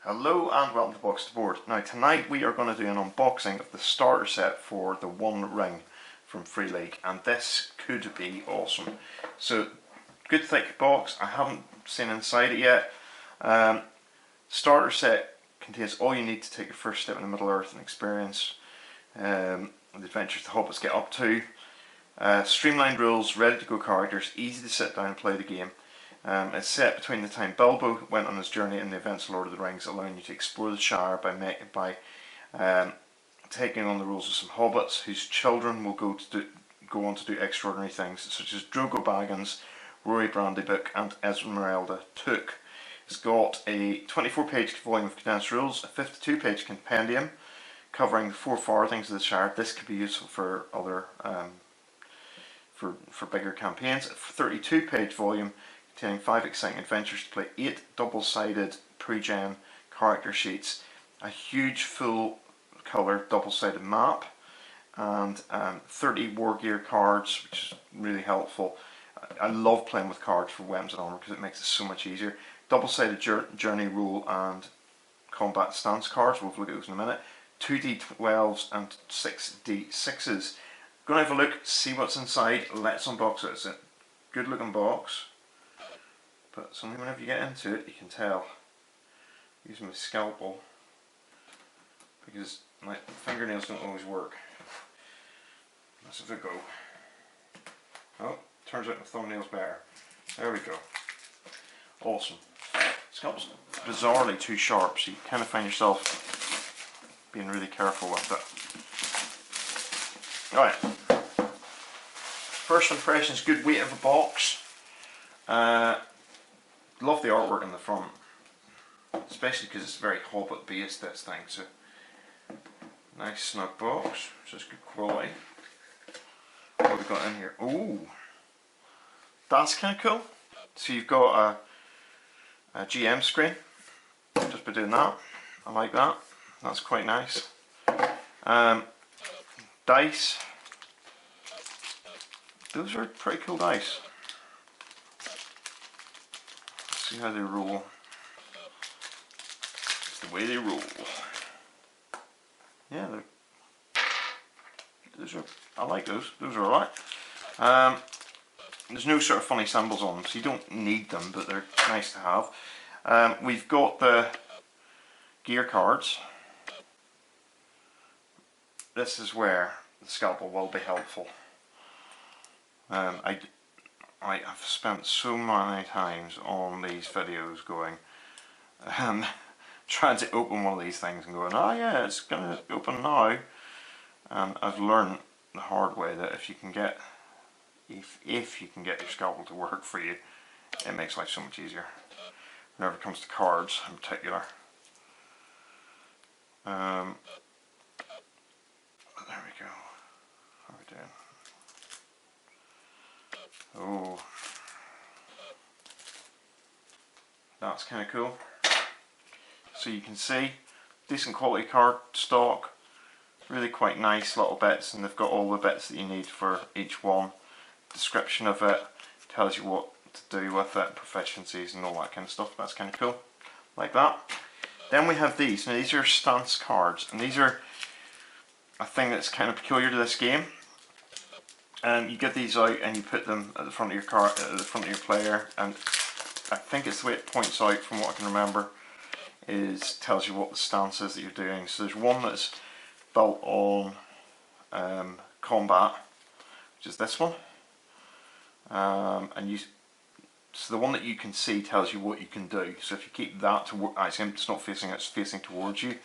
Hello and welcome to Box to Board. Now tonight we are going to do an unboxing of the starter set for the One Ring from Free League, and this could be awesome. So, good thick box. I haven't seen inside it yet. Starter set contains all you need to take your first step in the Middle Earth and experience the adventures the hobbits get up to. Streamlined rules, ready to go characters, easy to sit down and play the game. It's set between the time Bilbo went on his journey in the events of Lord of the Rings, allowing you to explore the Shire by taking on the roles of some hobbits whose children will go on to do extraordinary things, such as Drogo Baggins, Rory Brandybuck and Esmeralda Took. It's got a 24-page volume of condensed rules, a 52-page compendium covering the 4 farthings of the Shire. This could be useful for other for bigger campaigns. A 32-page volume containing 5 exciting adventures to play, 8 double-sided pre-gen character sheets, a huge full colour double-sided map, and 30 war gear cards, which is really helpful. I love playing with cards for weapons and armour because it makes it so much easier. Double-sided journey rule and combat stance cards, we'll look at those in a minute. 2d12s and 6d6s. Go and have a look, see what's inside, let's unbox it. It's a good looking box. But something whenever you get into it, you can tell. Using my scalpel, because my fingernails don't always work. Let's have a go. Oh, turns out my thumbnail's better. There we go. Awesome. Scalpel's bizarrely too sharp, so you kind of find yourself being really careful with it. Alright. First impressions, good weight of a box. Love the artwork in the front, especially because it's very Hobbit based, this thing. So nice snug box, which is good quality. What have we got in here? Ooh, that's kind of cool. So you've got a GM screen just by doing that. I like that. That's quite nice. Dice. Those are pretty cool dice. See how they roll. It's the way they roll. Yeah, I like those. Those are alright. There's no sort of funny symbols on them, so you don't need them, but they're nice to have. We've got the gear cards. This is where the scalpel will be helpful. I have spent so many times on these videos going, trying to open one of these things and going, oh yeah, it's going to open now. And I've learned the hard way that if you can get your scalpel to work for you, it makes life so much easier. Whenever it comes to cards in particular. There we go. How are we doing? Oh, that's kind of cool. So you can see, decent quality card stock, really quite nice little bits, and they've got all the bits that you need for each one. Description of it, tells you what to do with it, proficiencies and all that kind of stuff. That's kind of cool, like that. Then we have these. Now these are stance cards, and these are a thing that's kind of peculiar to this game. You get these out and you put them at the front of your car, at the front of your player, and I think it's the way it points out, from what I can remember, is tells you what the stance is that you're doing. So there's one that's built on combat, which is this one, so the one that you can see tells you what you can do. So if you keep that to it's not facing, it's facing towards you,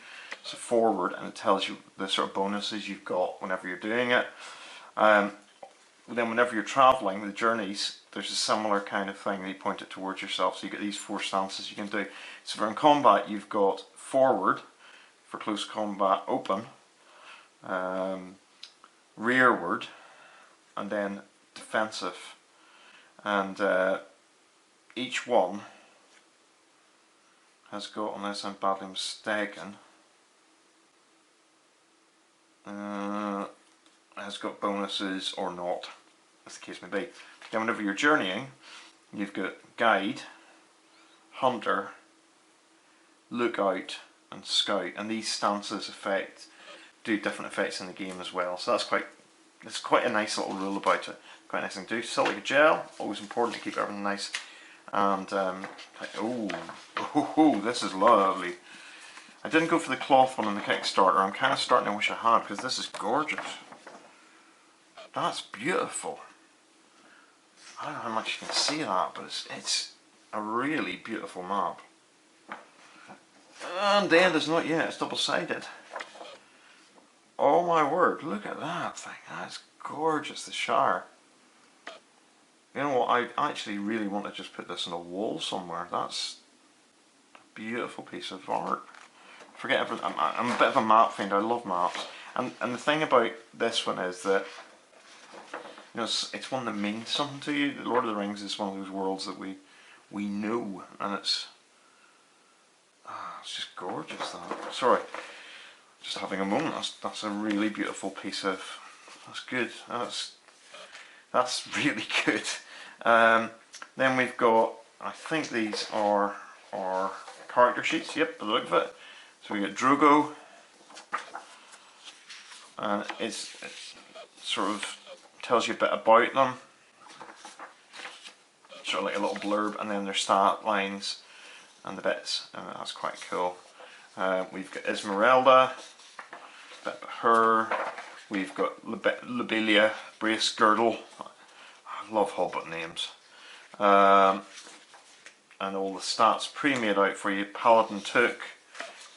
so forward, and it tells you the sort of bonuses you've got whenever you're doing it. Then whenever you're travelling, the journeys, there's a similar kind of thing that you point it towards yourself, so you get these 4 stances you can do. So for in combat you've got forward for close combat, open, rearward, and then defensive. And each one has got, unless I'm badly mistaken, has got bonuses or not, as the case may be. Then whenever you're journeying, you've got guide, hunter, look out and scout, and these stances do different effects in the game as well. So it's quite a nice little rule about it. Quite a nice thing to do. Silica gel, always important to keep everything nice. And this is lovely. I didn't go for the cloth one in the Kickstarter. I'm kind of starting to wish I had, because this is gorgeous. That's beautiful. I don't know how much you can see that, but it's a really beautiful map. And the end is not yet, it's double-sided. Oh my word, look at that thing. That's gorgeous, the Shire. You know what, I actually really want to just put this on a wall somewhere. That's a beautiful piece of art. Forget everything. I'm a bit of a map fiend, I love maps. And the thing about this one is that, you know, it's one that means something to you. The Lord of the Rings is one of those worlds that we know, and it's just gorgeous. That, sorry, just having a moment. That's a really beautiful piece of. That's good. That's really good. Then we've got. I think these are character sheets. Yep, by the look of it. So we got Drogo, and it sort of tells you a bit about them, sort of like a little blurb, and then their stat lines and the bits, and that's quite cool. We've got Esmeralda, a bit about her. We've got Lobelia, Brace Girdle. I love Hobbit names. And all the stats pre-made out for you. Paladin Took,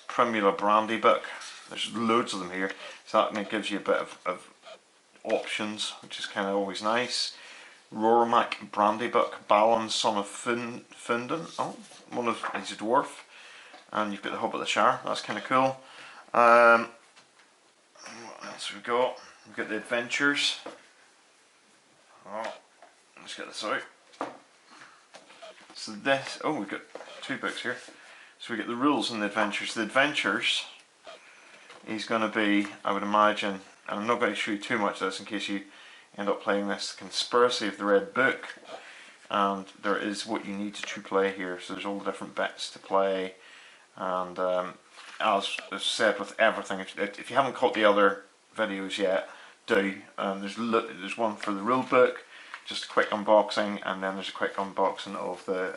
Primula Brandy Book. There's loads of them here, so that gives you a bit of options, which is kind of always nice. Rormak Brandy Book, Balin, Son of Fundin. Oh, he's a dwarf. And you've got the Hobbit of the Shire, that's kind of cool. What else we got? We've got the Adventures. Oh, let's get this out. So we've got two books here. So we get the rules and the Adventures. The Adventures is going to be, I would imagine, and I'm not going to show you too much of this in case you end up playing this, Conspiracy of the Red Book, and there is what you need to play here. So there's all the different bits to play, and as said with everything, if you haven't caught the other videos yet, do. There's one for the rule book, just a quick unboxing, and then there's a quick unboxing of the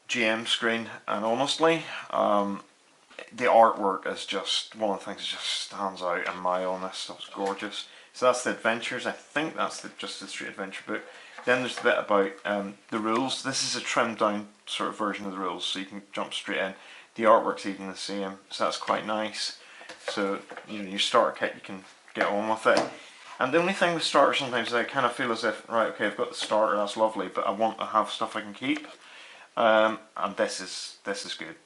GM screen, and honestly, the artwork is just one of the things that just stands out in my own. This stuff's gorgeous. So that's the Adventures. I think that's just the straight adventure book. Then there's the bit about the rules. This is a trimmed down sort of version of the rules, so you can jump straight in. The artwork's even the same, so that's quite nice. So you know, your starter kit, you can get on with it. And the only thing with starter sometimes is I kind of feel as if, right, okay, I've got the starter, that's lovely, but I want to have stuff I can keep. And this is good.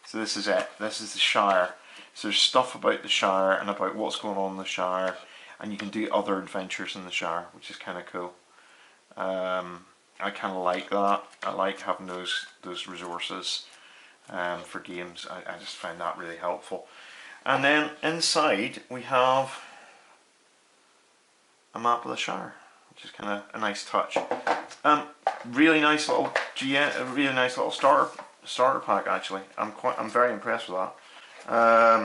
So this is it. This is the Shire. So there's stuff about the Shire and about what's going on in the Shire, and you can do other adventures in the Shire, which is kind of cool. I kind of like that. I like having those resources for games. I just find that really helpful. And then inside we have a map of the Shire, which is kind of a nice touch. Really nice little really nice little starter pack actually. I'm very impressed with that.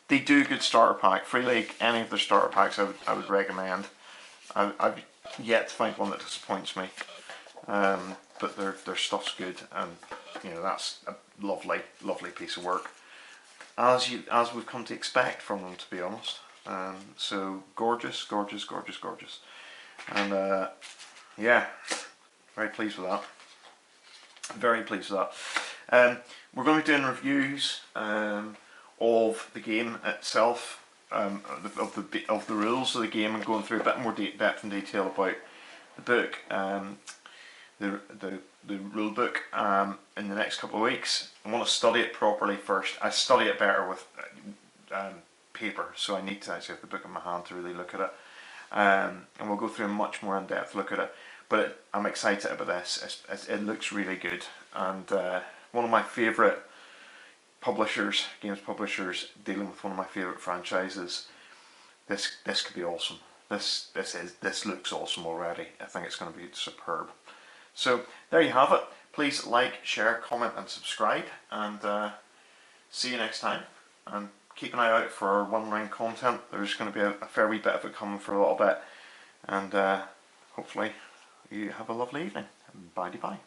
They do a good starter pack. Free League, any of their starter packs I would recommend. I've yet to find one that disappoints me. But their stuff's good, and you know, that's a lovely piece of work, as we've come to expect from them, to be honest. So gorgeous, and yeah, very pleased with that. Very pleased with that. We're going to be doing reviews of the game itself, of the rules of the game, and going through a bit more depth and detail about the book, the rule book, in the next couple of weeks. I want to study it properly first. I study it better with paper, so I need to actually have the book in my hand to really look at it. And we'll go through a much more in-depth look at it. But I'm excited about this. It looks really good, and one of my favourite publishers, games publishers, dealing with one of my favourite franchises. This could be awesome. This looks awesome already. I think it's going to be superb. So there you have it. Please like, share, comment and subscribe, and see you next time. And keep an eye out for our one ring content. There's going to be a fair wee bit of it coming for a little bit, and hopefully you have a lovely evening. Bye bye.